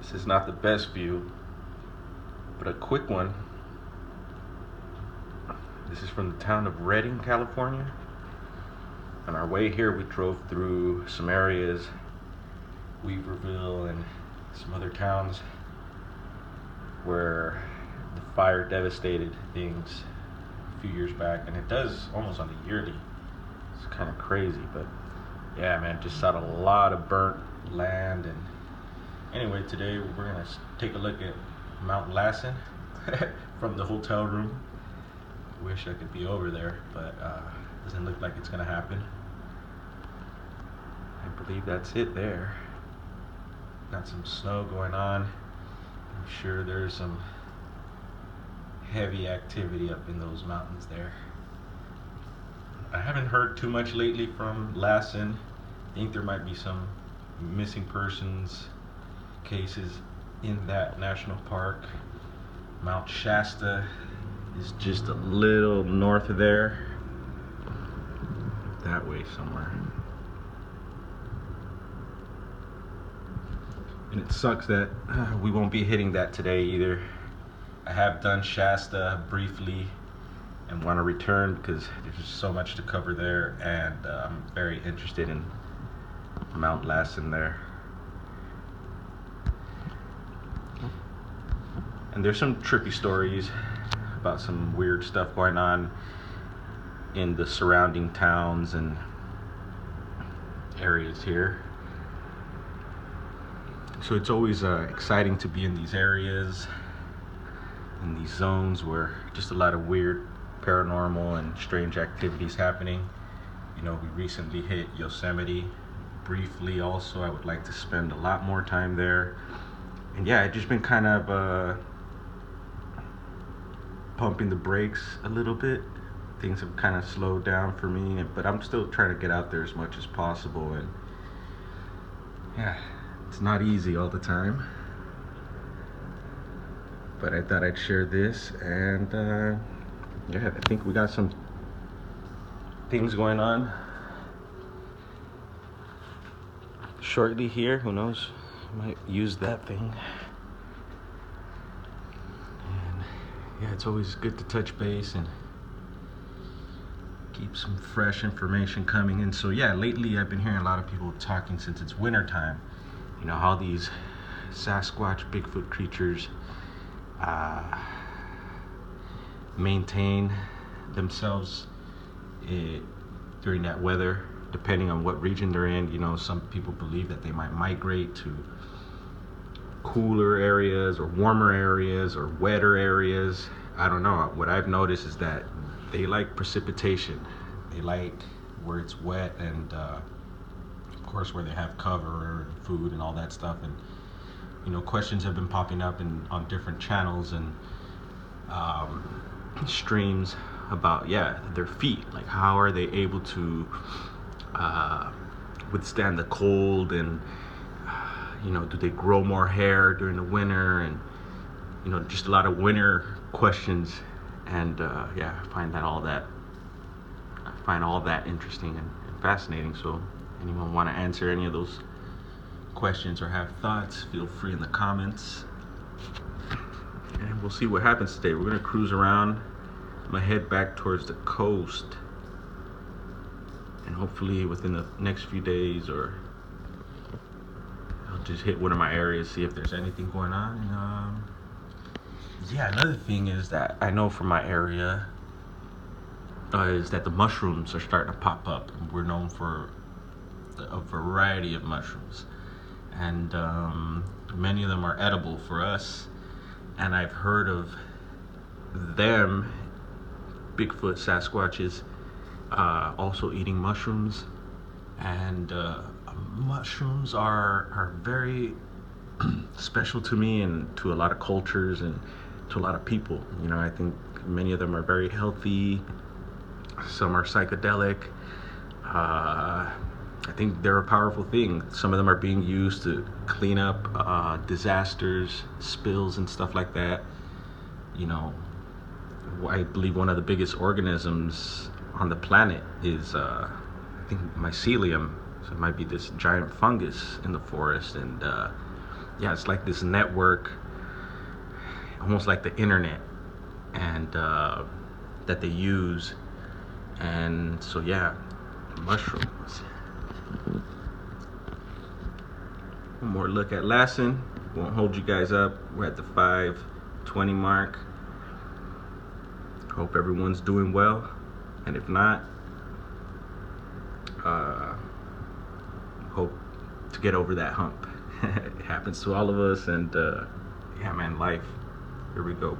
This is not the best view, but a quick one. This is from the town of Redding, California. On our way here, we drove through some areas, Weaverville and some other towns where the fire devastated things a few years back, and it does almost on the yearly. It's kind of crazy, but yeah, man, just saw a lot of burnt land. And anyway, today we're gonna take a look at Mount Lassen from the hotel room. Wish I could be over there, but doesn't look like it's gonna happen. I believe that's it there. Got some snow going on. I'm sure there's some heavy activity up in those mountains there. I haven't heard too much lately from Lassen. I think there might be some missing persons cases in that national park. Mount Shasta is just a little north of there, that way somewhere. And it sucks that we won't be hitting that today either. I have done Shasta briefly and want to return because there's just so much to cover there, and I'm very interested in Mount Lassen there. And there's some trippy stories about some weird stuff going on in the surrounding towns and areas here. So it's always exciting to be in these areas, in these zones where just a lot of weird paranormal and strange activities happening. You know, we recently hit Yosemite briefly also. I would like to spend a lot more time there. And yeah, I've just been kind of pumping the brakes a little bit. Things have kind of slowed down for me, but I'm still trying to get out there as much as possible. And yeah, it's not easy all the time, but I thought I'd share this. And yeah, I think we got some things going on shortly here. Who knows, I might use that thing. And yeah, it's always good to touch base and keep some fresh information coming in. So yeah, lately I've been hearing a lot of people talking, since it's winter time, you know, how these Sasquatch, Bigfoot creatures maintain themselves during that weather, depending on what region they're in. You know, some people believe that they might migrate to cooler areas or warmer areas or wetter areas. I don't know. What I've noticed is that they like precipitation. They like where it's wet, and of course where they have cover and food and all that stuff. And you know, questions have been popping up on different channels and streams about their feet. Like, how are they able to withstand the cold, and you know, do they grow more hair during the winter? And you know, just a lot of winter questions. And yeah, I find all that interesting and fascinating. So anyone want to answer any of those questions or have thoughts, feel free in the comments. And we'll see what happens today. We're gonna cruise around. I'm gonna head back towards the coast, and hopefully within the next few days, or I'll just hit one of my areas, see if there's anything going on. And yeah, another thing is that I know from my area is that the mushrooms are starting to pop up. We're known for a variety of mushrooms, and many of them are edible for us. And I've heard of them, Bigfoot, Sasquatches, also eating mushrooms. And mushrooms are very special to me and to a lot of cultures and to a lot of people. You know, I think many of them are very healthy. Some are psychedelic. I think they're a powerful thing. Some of them are being used to clean up disasters, spills, and stuff like that. You know, I believe one of the biggest organisms on the planet is, I think, mycelium. So it might be this giant fungus in the forest, and yeah, it's like this network, almost like the internet, and that they use. And so yeah, mushrooms. One more look at Lassen. Won't hold you guys up. We're at the 5:20 mark. Hope everyone's doing well, and if not, hope to get over that hump. It happens to all of us, and yeah, man, life. Here we go.